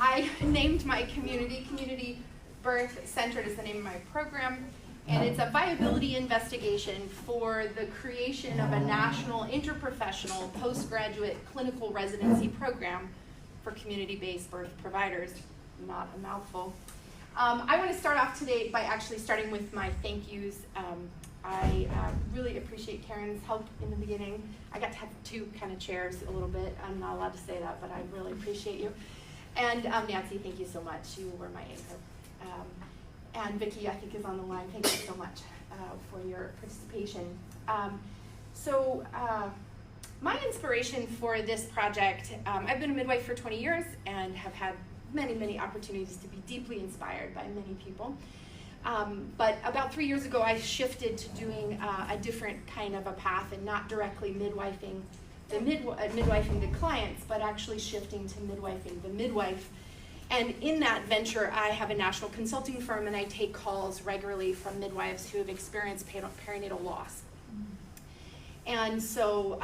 I named my Communtiy Birth Centered is the name of my program, and it's a viability investigation for the creation of a national interprofessional postgraduate clinical residency program for community-based birth providers. Not a mouthful. I want to start off today by actually starting with my thank yous. I really appreciate Karen's help in the beginning. I got to have two kind of chairs a little bit. I'm not allowed to say that, but I really appreciate you. And Nancy, thank you so much. You were my anchor. And Vicki, I think, is on the line. Thank you so much for your participation. My inspiration for this project, I've been a midwife for 20 years and have had many, many opportunities to be deeply inspired by many people. But about 3 years ago, I shifted to doing a different kind of a path and not directly midwifing the clients, but actually shifting to midwifing the midwife. And in that venture, I have a national consulting firm, and I take calls regularly from midwives who have experienced perinatal loss. And so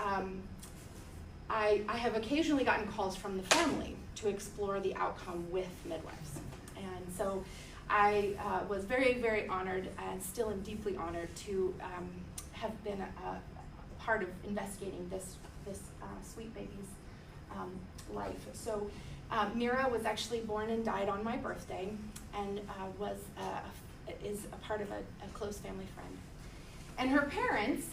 I have occasionally gotten calls from the family to explore the outcome with midwives. And so I was very, very honored and still am deeply honored to have been a part of investigating this sweet baby's life. So Mira was actually born and died on my birthday, and is a part of a close family friend. And her parents,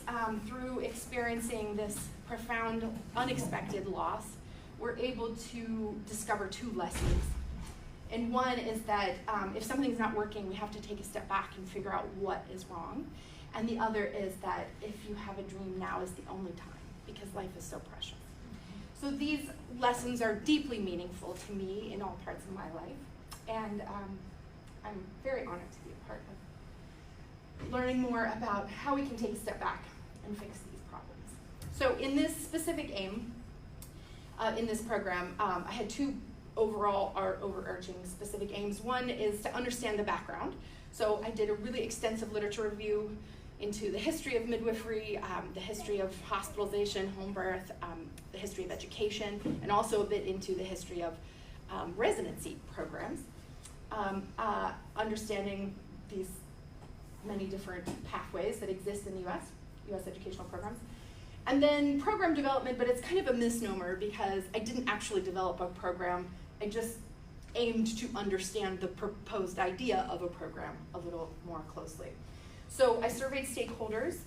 through experiencing this profound, unexpected loss, were able to discover two lessons. And one is that if something's not working, we have to take a step back and figure out what is wrong. And the other is that if you have a dream, now is the only time, because life is so precious. So these lessons are deeply meaningful to me in all parts of my life. And I'm very honored to be a part of learning more about how we can take a step back and fix these problems. So in this specific aim, in this program, I had two overarching specific aims. One is to understand the background. So I did a really extensive literature review into the history of midwifery, the history of hospitalization, home birth, the history of education, and also a bit into the history of residency programs, understanding these many different pathways that exist in the US educational programs. And then program development, but it's kind of a misnomer because I didn't actually develop a program. I just aimed to understand the proposed idea of a program a little more closely. So I surveyed stakeholders,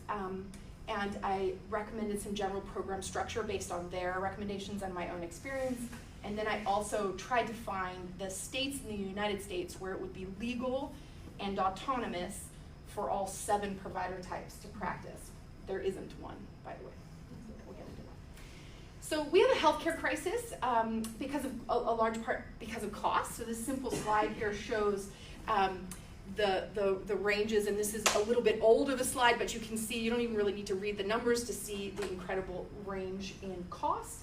and I recommended some general program structure based on their recommendations and my own experience. And then I also tried to find the states in the United States where it would be legal and autonomous for all 7 provider types to practice. There isn't one, by the way. We'll get into that. So we have a healthcare crisis because of a large part because of cost. So this simple slide here shows the ranges, and this is a little bit old of a slide, but you can see, you don't even really need to read the numbers to see the incredible range in cost.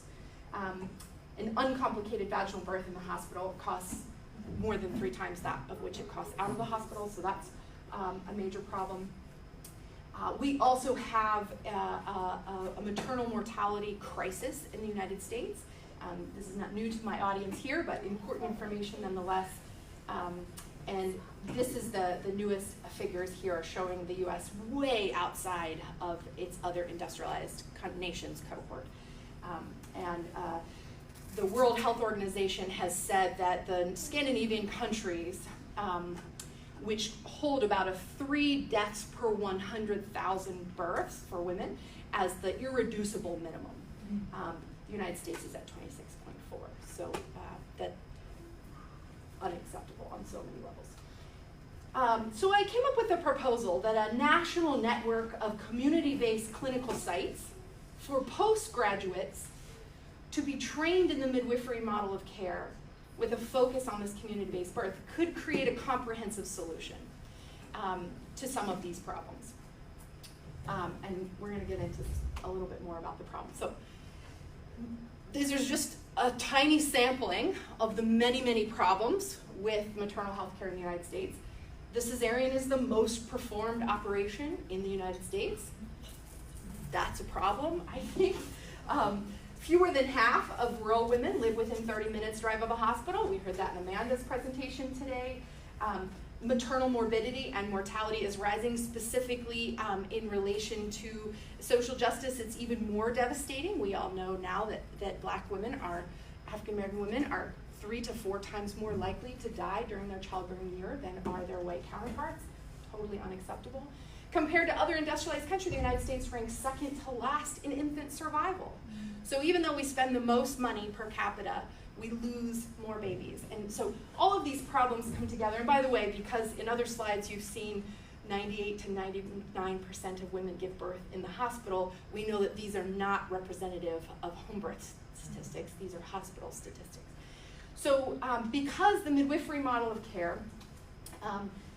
An uncomplicated vaginal birth in the hospital costs more than 3 times that of which it costs out of the hospital, so that's a major problem. We also have a maternal mortality crisis in the United States. This is not new to my audience here, but important information nonetheless. And this is the newest figures here are showing the US way outside of its other industrialized nations cohort. The World Health Organization has said that the Scandinavian countries, which hold about 3 deaths per 100,000 births for women as the irreducible minimum. The United States is at 26.4, so that's unacceptable on so many levels. So I came up with a proposal that a national network of community-based clinical sites for postgraduates to be trained in the midwifery model of care with a focus on this community-based birth could create a comprehensive solution to some of these problems. And we're going to get into a little bit more about the problem. So this is just a tiny sampling of the many, many problems with maternal health care in the United States. The cesarean is the most performed operation in the United States. That's a problem, I think. Fewer than half of rural women live within 30 minutes drive of a hospital. We heard that in Amanda's presentation today. Maternal morbidity and mortality is rising, specifically in relation to social justice. It's even more devastating. We all know now that African American women are 3 to 4 times more likely to die during their childbearing year than are their white counterparts. Totally unacceptable. Compared to other industrialized countries, the United States ranks second to last in infant survival. So even though we spend the most money per capita, we lose more babies. And so all of these problems come together. And by the way, because in other slides you've seen 98 to 99% of women give birth in the hospital, we know that these are not representative of home birth statistics. These are hospital statistics. So because the midwifery model of care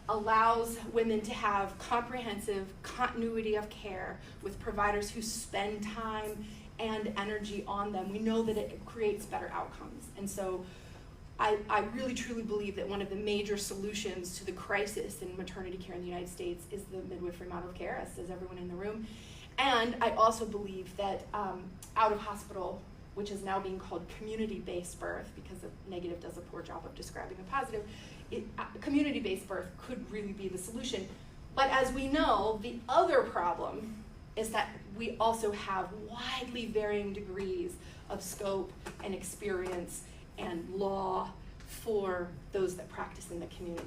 allows women to have comprehensive continuity of care with providers who spend time and energy on them, we know that it creates better outcomes. And so I really truly believe that one of the major solutions to the crisis in maternity care in the United States is the midwifery model of care, as does everyone in the room. And I also believe that out of hospital, which is now being called community-based birth, because the negative does a poor job of describing the positive, community-based birth could really be the solution. But as we know, the other problem is that we also have widely varying degrees of scope and experience and law for those that practice in the community.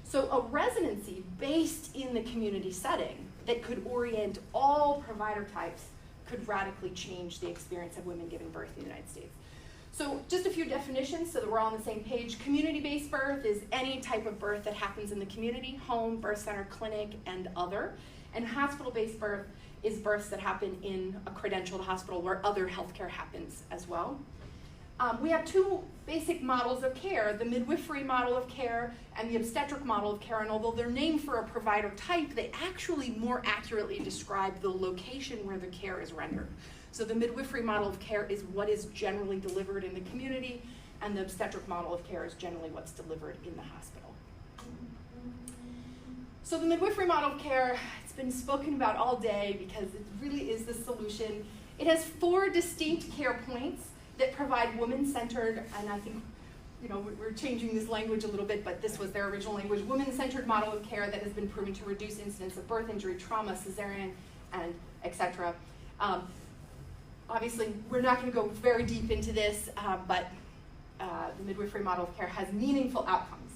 So a residency based in the community setting that could orient all provider types could radically change the experience of women giving birth in the United States. So just a few definitions so that we're all on the same page. Community-based birth is any type of birth that happens in the community, home, birth center, clinic, and other. And hospital-based birth is births that happen in a credentialed hospital where other healthcare happens as well. We have 2 basic models of care, the midwifery model of care and the obstetric model of care, and although they're named for a provider type, they actually more accurately describe the location where the care is rendered. So the midwifery model of care is what is generally delivered in the community, and the obstetric model of care is generally what's delivered in the hospital. So the midwifery model of care, it's been spoken about all day because it really is the solution. It has 4 distinct care points that provide women-centered, and I think, we're changing this language a little bit, but this was their original language, women-centered model of care that has been proven to reduce incidence of birth injury, trauma, cesarean, and etc. Obviously, we're not going to go very deep into this, but the midwifery model of care has meaningful outcomes.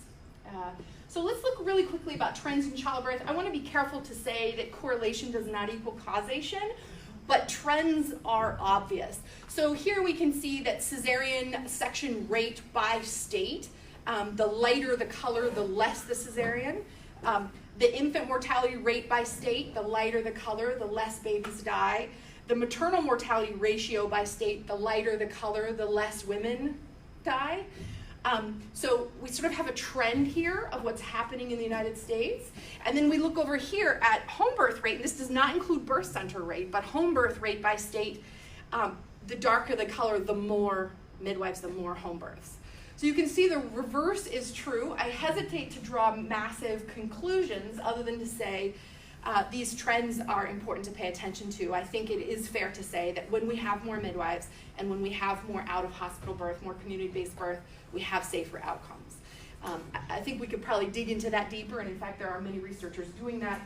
So let's look really quickly about trends in childbirth. I want to be careful to say that correlation does not equal causation, but trends are obvious. So here we can see that cesarean section rate by state. The lighter the color, the less the cesarean. The infant mortality rate by state, the lighter the color, the less babies die. The maternal mortality ratio by state, the lighter the color, the less women die. So we sort of have a trend here of what's happening in the United States. And then we look over here at home birth rate. And this does not include birth center rate, but home birth rate by state. The darker the color, the more midwives, the more home births. So you can see the reverse is true. I hesitate to draw massive conclusions other than to say these trends are important to pay attention to. I think it is fair to say that when we have more midwives and when we have more out-of-hospital birth, more community-based birth, we have safer outcomes. I think we could probably dig into that deeper, and in fact there are many researchers doing that,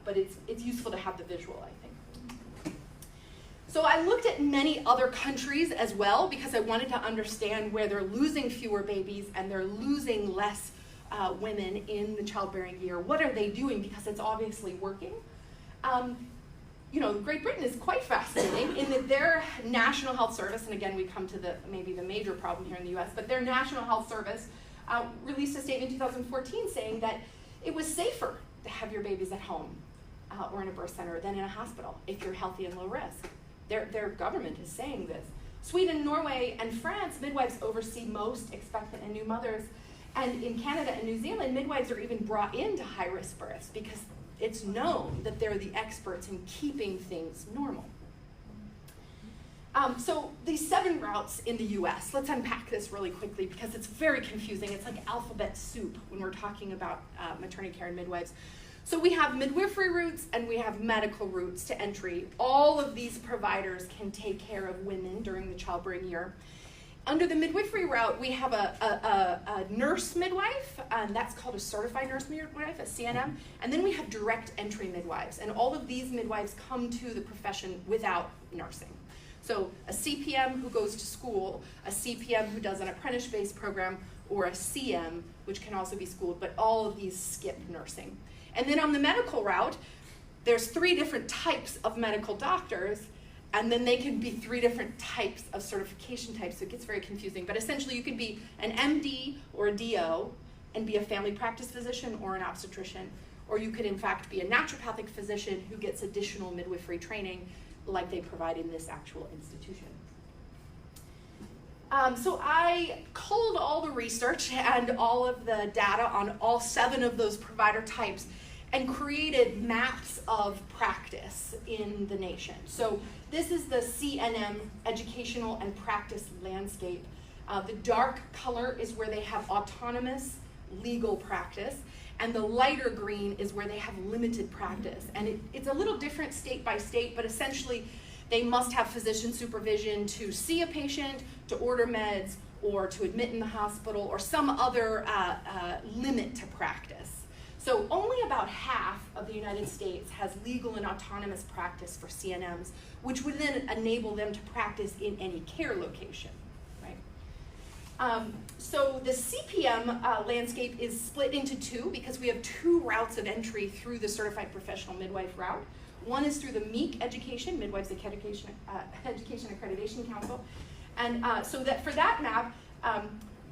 but it's useful to have the visual, I think. So I looked at many other countries as well because I wanted to understand where they're losing fewer babies and they're losing less women in the childbearing year. What are they doing? Because it's obviously working. Great Britain is quite fascinating in that their National Health Service, and again we come to maybe the major problem here in the US, but their National Health Service released a statement in 2014 saying that it was safer to have your babies at home or in a birth center than in a hospital if you're healthy and low risk. Their government is saying this. Sweden, Norway, and France, midwives oversee most expectant and new mothers. And in Canada and New Zealand, midwives are even brought into high-risk births because it's known that they're the experts in keeping things normal. So these 7 routes in the US, let's unpack this really quickly because it's very confusing. It's like alphabet soup when we're talking about maternity care and midwives. So we have midwifery routes and we have medical routes to entry. All of these providers can take care of women during the childbearing year. Under the midwifery route, we have a nurse midwife, and that's called a certified nurse midwife, a CNM, and then we have direct entry midwives, and all of these midwives come to the profession without nursing. So a CPM who goes to school, a CPM who does an apprentice-based program, or a CM, which can also be schooled, but all of these skip nursing. And then on the medical route, there's 3 different types of medical doctors, and then they can be 3 different types of certification types, so it gets very confusing. But essentially you could be an MD or a DO and be a family practice physician or an obstetrician, or you could in fact be a naturopathic physician who gets additional midwifery training like they provide in this actual institution. So I culled all the research and all of the data on all 7 of those provider types and created maps of practice in the nation. So this is the CNM educational and practice landscape. The dark color is where they have autonomous legal practice, and the lighter green is where they have limited practice. And it's a little different state by state, but essentially they must have physician supervision to see a patient, to order meds, or to admit in the hospital, or some other limit to practice. So only about half of the United States has legal and autonomous practice for CNMs, which would then enable them to practice in any care location, right? So the CPM landscape is split into 2 because we have 2 routes of entry through the Certified Professional Midwife route. One is through the MEAC education, Midwives Education Accreditation Council. And so that for that map,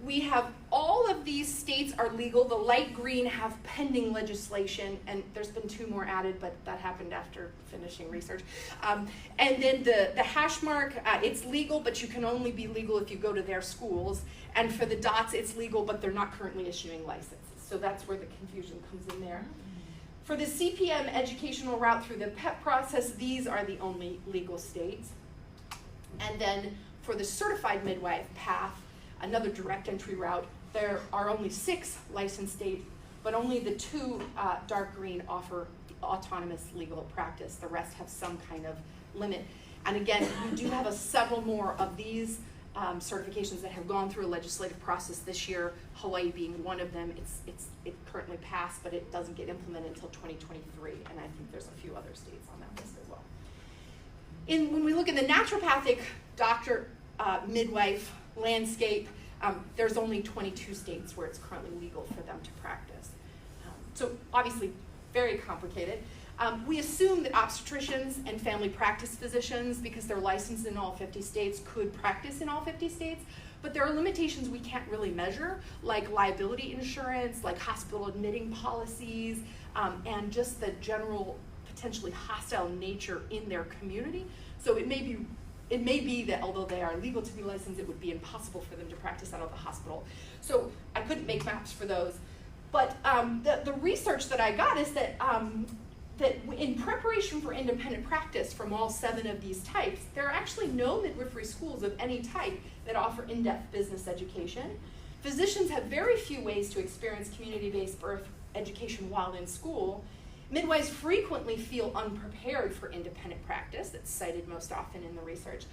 we have all of these states are legal. The light green have pending legislation, and there's been 2 more added, but that happened after finishing research. And then the hash mark, it's legal, but you can only be legal if you go to their schools. And for the dots, it's legal, but they're not currently issuing licenses. So that's where the confusion comes in there. For the CPM educational route through the PEP process, these are the only legal states. And then for the certified midwife path, another direct entry route, there are only 6 licensed states, but only the 2 dark green offer autonomous legal practice. The rest have some kind of limit. And again, we do have several more of these certifications that have gone through a legislative process this year, Hawaii being one of them. It currently passed, but it doesn't get implemented until 2023, and I think there's a few other states on that list as well. When we look at the naturopathic doctor midwife landscape, there's only 22 states where it's currently legal for them to practice. So obviously very complicated. We assume that obstetricians and family practice physicians, because they're licensed in all 50 states, could practice in all 50 states, but there are limitations we can't really measure, like liability insurance, like hospital admitting policies, and just the general potentially hostile nature in their community. So it may be that although they are legal to be licensed, it would be impossible for them to practice out of the hospital. So I couldn't make maps for those. But the research that I got is that in preparation for independent practice from all 7 of these types, there are actually no midwifery schools of any type that offer in-depth business education. Physicians have very few ways to experience community-based birth education while in school. Midwives frequently feel unprepared for independent practice. That's cited most often in the research.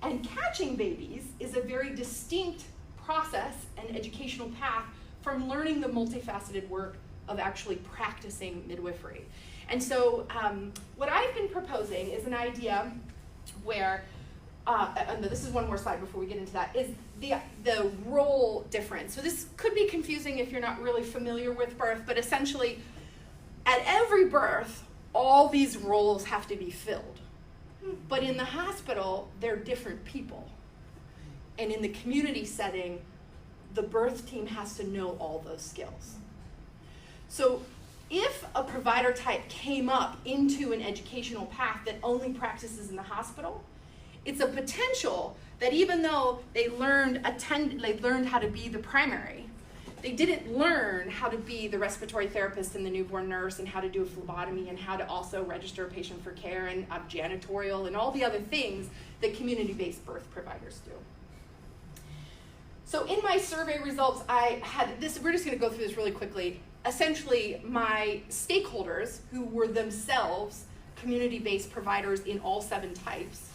And catching babies is a very distinct process and educational path from learning the multifaceted work of actually practicing midwifery. And so what I've been proposing is an idea where, and this is one more slide before we get into that, is the role difference. So this could be confusing if you're not really familiar with birth, but essentially at every birth, all these roles have to be filled. But in the hospital, they're different people. And in the community setting, the birth team has to know all those skills. So if a provider type came up into an educational path that only practices in the hospital, it's a potential that even though they learned how to be the primary, they didn't learn how to be the respiratory therapist and the newborn nurse and how to do a phlebotomy and how to also register a patient for care and janitorial and all the other things that community-based birth providers do. So in my survey results, I had this, we're just gonna go through this really quickly. Essentially, my stakeholders, who were themselves community-based providers in all 7 types,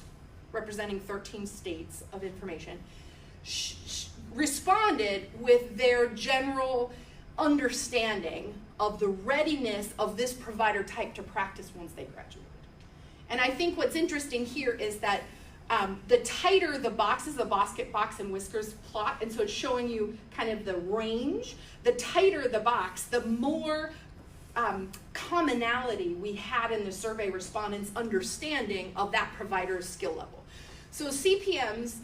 representing 13 states of information, responded with their general understanding of the readiness of this provider type to practice once they graduated. And I think what's interesting here is that the tighter the boxes, the basket box and whiskers plot, and so it's showing you kind of the range, the tighter the box, the more commonality we had in the survey respondents' understanding of that provider's skill level. So CPMs,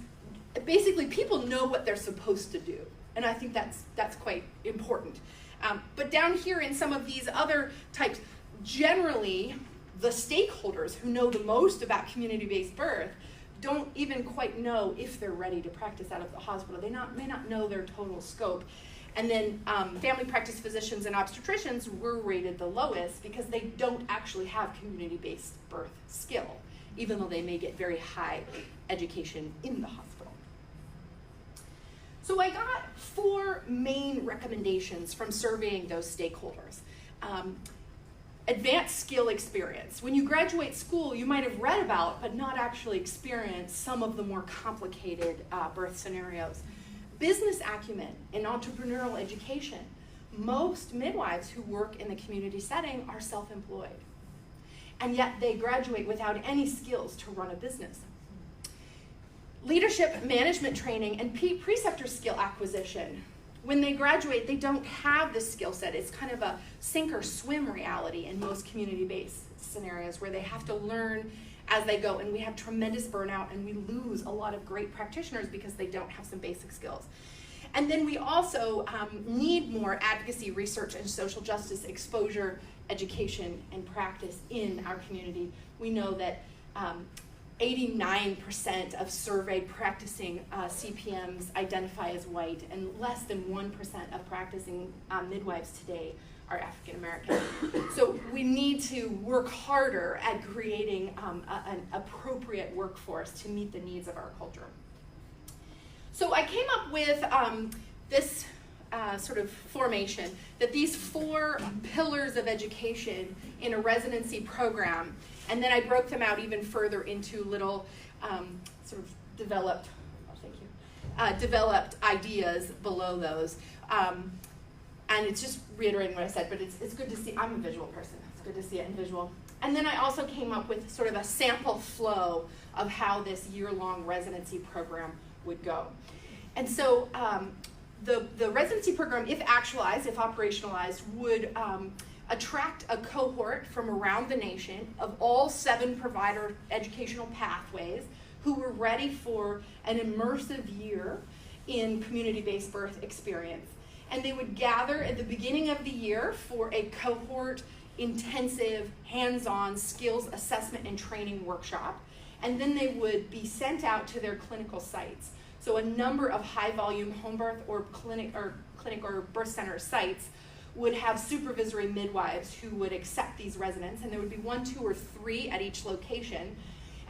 basically people know what they're supposed to do, and I think that's quite important. But down here in some of these other types, generally the stakeholders who know the most about community-based birth don't even quite know if they're ready to practice out of the hospital. They may not know their total scope. And then family practice physicians and obstetricians were rated the lowest because they don't actually have community-based birth skill, even though they may get very high education in the hospital. So I got 4 main recommendations from surveying those stakeholders. Advanced skill experience. When you graduate school, you might have read about, but not actually experienced some of the more complicated birth scenarios. Business acumen and entrepreneurial education. Most midwives who work in the community setting are self-employed, and yet they graduate without any skills to run a business. Leadership management training and preceptor skill acquisition. When they graduate, they don't have this skill set. It's kind of a sink or swim reality in most community-based scenarios where they have to learn as they go, and we have tremendous burnout and we lose a lot of great practitioners because they don't have some basic skills. And then we also need more advocacy, research, and social justice exposure, education, and practice in our community. We know that 89% of surveyed practicing CPMs identify as white, and less than 1% of practicing midwives today are African American. So we need to work harder at creating an appropriate workforce to meet the needs of our culture. So I came up with this sort of formation, that these 4 pillars of education in a residency program, and then I broke them out even further into little sort of developed ideas below those. And it's just reiterating what I said, but it's good to see. I'm a visual person. It's good to see it in visual. And then I also came up with sort of a sample flow of how this year-long residency program would go. And so the residency program, if actualized, if operationalized, would attract a cohort from around the nation of all 7 provider educational pathways who were ready for an immersive year in community-based birth experience. And they would gather at the beginning of the year for a cohort intensive hands-on skills assessment and training workshop. And then they would be sent out to their clinical sites. So a number of high-volume home birth or clinic or birth center sites would have supervisory midwives who would accept these residents, and there would be 1, 2, or 3 at each location.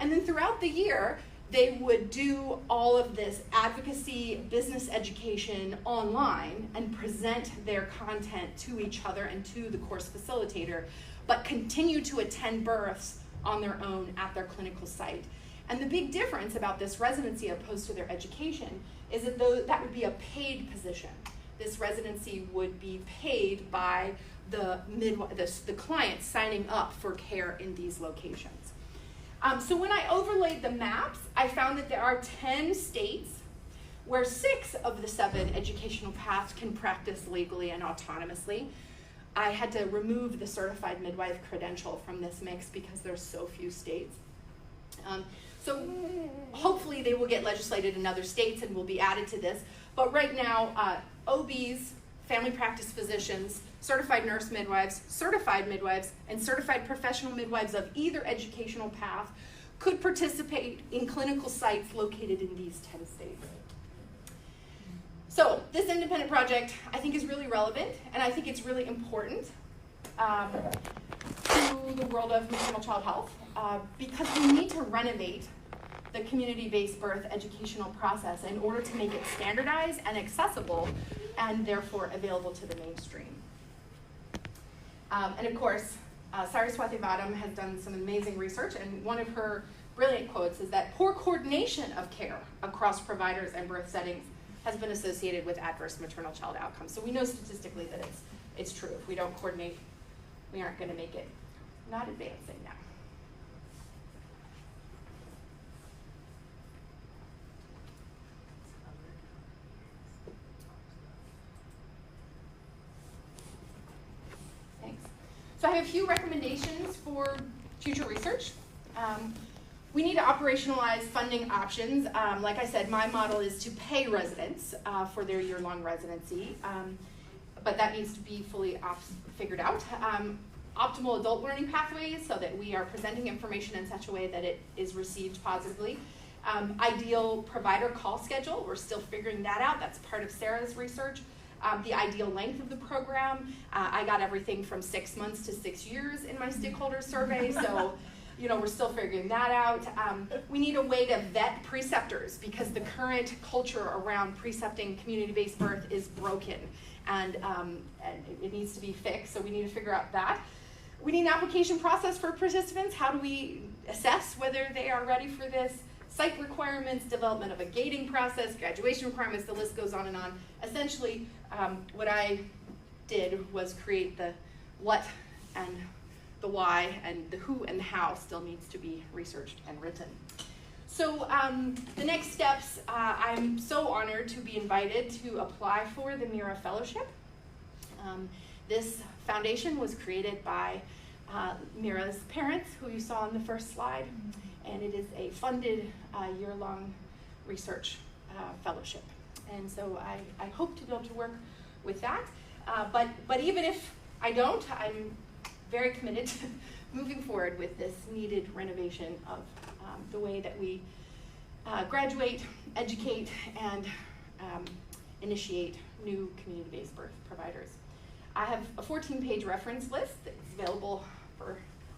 And then throughout the year, they would do all of this advocacy, business education online and present their content to each other and to the course facilitator, but continue to attend births on their own at their clinical site. And the big difference about this residency opposed to their education is that that would be a paid position. This residency would be paid by the client signing up for care in these locations. So when I overlaid the maps, I found that there are 10 states where 6 of the 7 educational paths can practice legally and autonomously. I had to remove the certified midwife credential from this mix because there's so few states. So hopefully they will get legislated in other states and will be added to this. But right now, OBs, family practice physicians, certified nurse midwives, and certified professional midwives of either educational path could participate in clinical sites located in these 10 states. So this independent project, I think, is really relevant, and I think it's really important to the world of maternal child health because we need to renovate the community-based birth educational process in order to make it standardized and accessible and therefore available to the mainstream. And of course, Saraswati Vadam has done some amazing research, and one of her brilliant quotes is that poor coordination of care across providers and birth settings has been associated with adverse maternal-child outcomes. So we know statistically that it's true. If we don't coordinate, we aren't going to make it. Not advancing now. Thanks. So I have a few recommendations for future research. We need to operationalize funding options. Like I said, my model is to pay residents for their year-long residency, but that needs to be fully figured out. Optimal adult learning pathways so that we are presenting information in such a way that it is received positively. Ideal provider call schedule, we're still figuring that out. That's part of Sarah's research. The ideal length of the program, I got everything from 6 months to 6 years in my stakeholder survey, so we're still figuring that out. We need a way to vet preceptors because the current culture around precepting community-based birth is broken and it needs to be fixed, so we need to figure out that. We need an application process for participants. How do we assess whether they are ready for this? Site requirements, development of a gating process, graduation requirements, the list goes on and on. Essentially, what I did was create the what and the why, and the who and the how still needs to be researched and written. So the next steps, I'm so honored to be invited to apply for the Mira Fellowship. This foundation was created by Mira's parents, who you saw on the first slide, and it is a funded year-long research fellowship. And so I hope to be able to work with that. But even if I don't, I'm very committed to moving forward with this needed renovation of the way that we graduate, educate, and initiate new community-based birth providers. I have a 14-page reference list that's available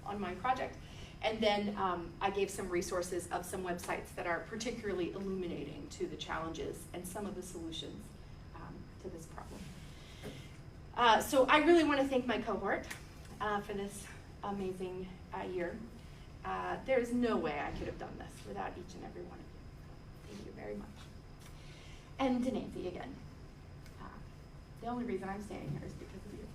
on my project, and then I gave some resources of some websites that are particularly illuminating to the challenges and some of the solutions to this problem. So I really want to thank my cohort for this amazing year. There's no way I could have done this without each and every one of you. Thank you very much. And to Nancy again. The only reason I'm standing here is because of you.